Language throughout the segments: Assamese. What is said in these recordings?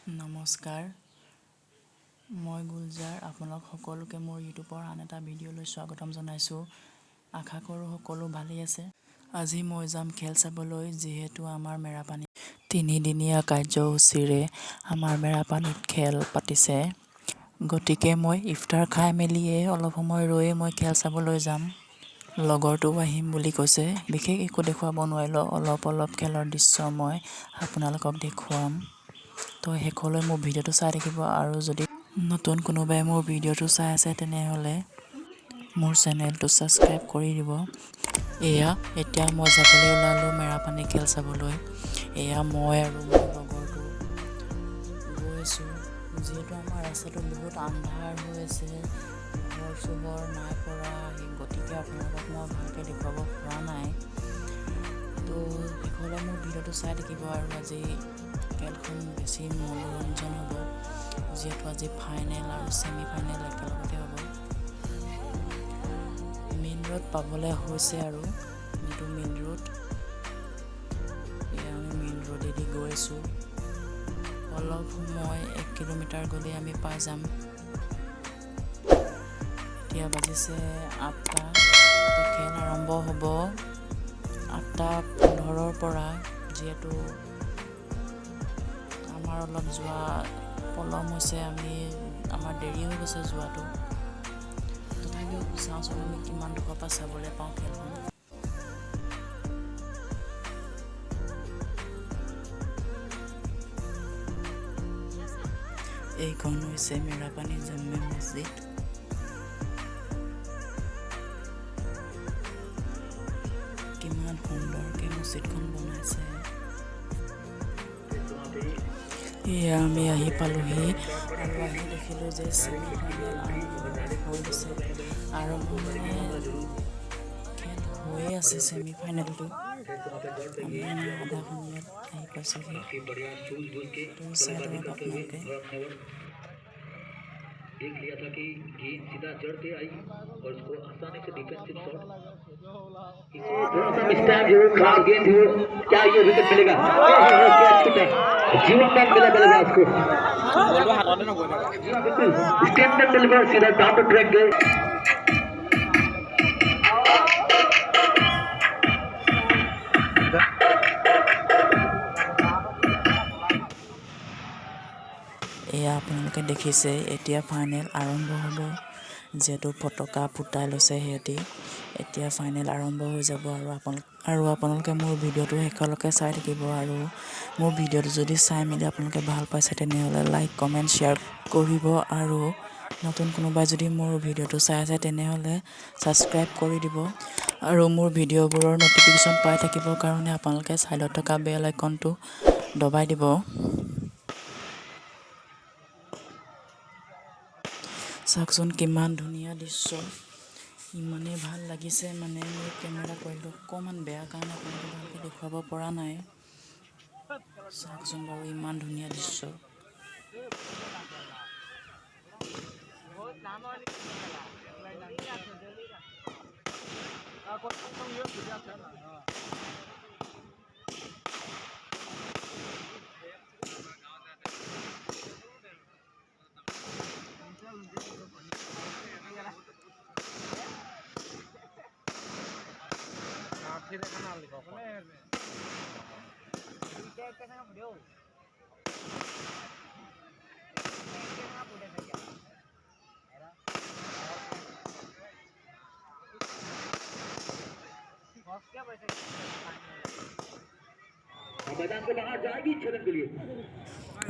নমস্কাৰ, মই গুলজাৰ আপোনালোক সকলোকে মোৰ ইউটিউবৰ আন এটা ভিডিঅ'লৈ স্বাগতম জনাইছোঁ। আশা কৰোঁ সকলো ভালেই আছে। আজি মই যাম খেল চাবলৈ, যিহেতু আমাৰ মেৰাপানীত 3দিনীয়া কাৰ্যসূচীৰে আমাৰ মেৰাপানীত খেল পাতিছে। গতিকে মই ইফতাৰ খাই মেলিয়ে অলপ সময় ৰৈয়ে মই খেল চাবলৈ যাম। লগৰটোও আহিম বুলি কৈছে। বিশেষ একো দেখুৱাব নোৱাৰিলোঁ, অলপ খেলৰ দৃশ্য মই আপোনালোকক দেখুৱাম। তো শেষলৈ মোৰ ভিডিঅ'টো চাই থাকিব, আৰু যদি নতুন কোনোবাই মোৰ ভিডিঅ'টো চাই আছে তেনেহ'লে মোৰ চেনেলটো ছাবস্ক্ৰাইব কৰি দিব। এতিয়া মই যাবলৈ ওলালোঁ মেৰাপানী খেল চাবলৈ। মই আৰু মোৰ লগৰটো গৈছোঁ, যিহেতু আমাৰ ৰাস্তাটো বহুত আন্ধাৰ হৈ আছে, পোহৰ চোহৰ নাই পৰা, গতিকে আপোনালোকক মই ভালকৈ দেখুৱাব পৰা নাই। তো শেষলৈ মোৰ ভিডিঅ'টো চাই থাকিব, আৰু আজি খেলখন বেছি মনোৰঞ্জন হ'ব, যিহেতু আজি ফাইনেল আৰু ছেমি ফাইনেল একেলগতে হ'ব। মেইন ৰোড পাবলৈ হৈছে, আৰু যিটো মেইন ৰোড, আমি মেইন ৰোডেদি গৈ আছোঁ। অলপ সময় 1 কিলোমিটাৰ গ'লেই আমি পাই যাম। এতিয়া বাজিছে 8টা। খেল আৰম্ভ হ'ব 8:15 পৰা, যিহেতু আমাৰ অলপ যোৱা পলম হৈছে, আমাৰ দেৰি হৈ গৈছে যোৱাটো। তথাপিও চাওঁচোন আমি কিমান দূৰৰ পৰা চাবলৈ পাওঁ খেলখন। এইখন হৈছে মেৰাপানী জামে মছজিদ। কিমান সুন্দৰকৈ মছজিদখন বনাইছে। আমি আহি পালোহি, আৰু আহি দেখিলোঁ যে ছেমি ফাইনেল আৰম্ভ হৈ গৈছে, খেল হৈয়ে আছে ছেমি ফাইনেলটো। আমি আধা সময়ত আহি পাইছোঁহি। তো চাই লওক আপোনালোকে। देख लिया था कि गेंद सीधा जड़ पे आई और उसको आसानी से डिफेंसिव शॉट थोड़ा सा मिस्टेक जो खराब गेंद थी, क्या ये विकेट मिलेगा? जीवन में मिलेगा उसको। स्टेट में मिल गया, सीधा डाउन द ट्रैक गए। আপোনালোকে দেখিছে, এতিয়া ফাইনেল আৰম্ভ হ'ব, যিহেতু পতাকা ফুটাই লৈছে সিহঁতি। এতিয়া ফাইনেল আৰম্ভ হৈ যাব, আৰু আপোনালোকে মোৰ ভিডিঅ'টো শেষলৈকে চাই থাকিব। আৰু মোৰ ভিডিঅ'টো যদি চাই মেলি আপোনালোকে ভাল পাইছে তেনেহ'লে লাইক কমেণ্ট শ্বেয়াৰ কৰিব, আৰু নতুন কোনোবাই যদি মোৰ ভিডিঅ'টো চাই আছে তেনেহ'লে ছাবস্ক্ৰাইব কৰি দিব, আৰু মোৰ ভিডিঅ'বোৰৰ ন'টিফিকেশ্যন পাই থাকিবৰ কাৰণে আপোনালোকে ছাইডত থকা বেল আইকনটো দবাই দিব। চাওকচোন কিমান ধুনীয়া দৃশ্য, ইমানেই ভাল লাগিছে। মোৰ কেমেৰা কোৱালিটি অকণমান বেয়া কাৰণে আপোনালোকে ভালকৈ দেখুৱাব পৰা নাই। চাওকচোন বাৰু, ইমান ধুনীয়া দৃশ্য।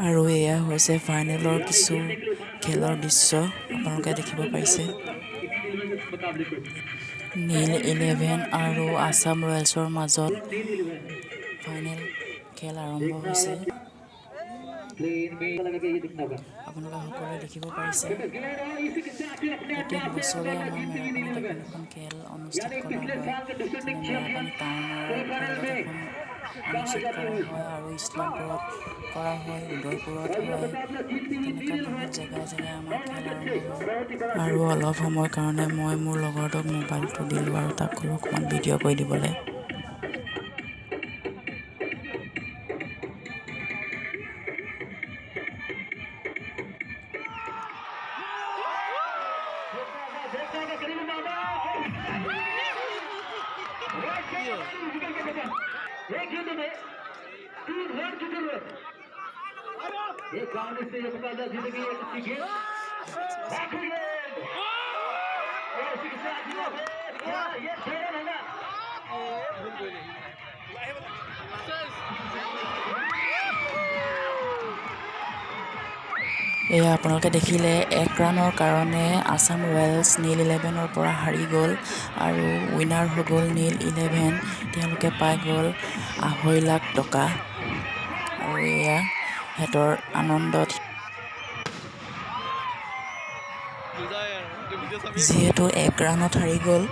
আৰু এয়া হৈছে ফাইনেলৰ কিছু খেলৰ দৃশ্য আপোনালোকে দেখিব পাৰিছে। নীল 11 আৰু আছাম ৰয়েলছৰ মাজত ফাইনেল খেল আৰম্ভ হৈছে। আপোনালোকে সকলোৱে দেখিব পাৰিছে। প্ৰত্যেক বছৰে আমাৰ মেৰাপানীত এখন খেল অনুষ্ঠিত কৰা হয়। মেৰাপানী টাউনৰ ফিল্ডত এখন অনুষ্ঠিত কৰা হয়, আৰু ইছলামপুৰত কৰা হয়, উদয়পুৰত হয়, তেনেকৈ বহুত জেগাই আমাৰ খেল আৰম্ভ হয়। আৰু অলপ সময়ৰ কাৰণে মই মোৰ লগৰটোক মোবাইলটো দিলোঁ, আৰু তাক ক'লোঁ অকণমান ভিডিঅ' কৰি দিবলৈ। एक युद्ध में 3 रन की जरूरत। एक गांव से ये मुकाबला जीतेगी एक सीखे आखिरी गेंद और सिक्स ये 6 रन है ना। এয়া আপোনালোকে দেখিলে 1 ৰানৰ কাৰণে আসাম ৰয়েলছ নীল 11ৰ পৰা হাৰি গ'ল আৰু উইনাৰ হৈ গ'ল নীল 11। তেওঁলোকে পাই গ'ল 2.5 লাখ টকা আৰু এয়া হেতৰ আনন্দত যিহেতু 1 ৰানত হাৰি গ'ল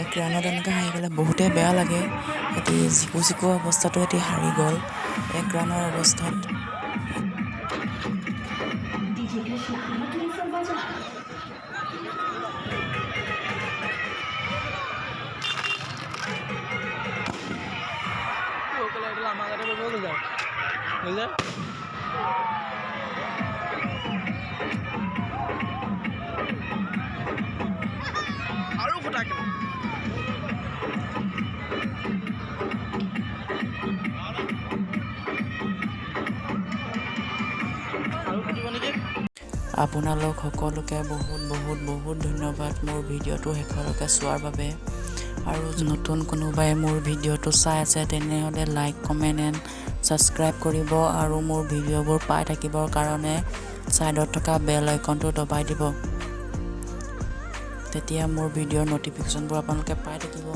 1 ৰানত এনেকৈ হাৰি গ'লে বহুতেই বেয়া লাগে। এটি জিকু অৱস্থাটো এটি হাৰি গ'ল 1 ৰানৰ অৱস্থাত। আৰু ফটাকে আপোনালোক সকলোকে বহুত ধন্যবাদ মোৰ ভিডিঅ'টো শেষলৈকে চোৱাৰ বাবে। আৰু নতুন কোনোবাই মোৰ ভিডিঅ'টো চাই আছে তেনেহ'লে লাইক কমেণ্ট এণ্ড ছাবস্ক্ৰাইব কৰিব আৰু মোৰ ভিডিঅ'বোৰ পাই থাকিবৰ কাৰণে ছাইডত থকা বেল আইকনটো দবাই দিব। তেতিয়া মোৰ ভিডিঅ'ৰ ন'টিফিকেশ্যনবোৰ আপোনালোকে পাই থাকিব।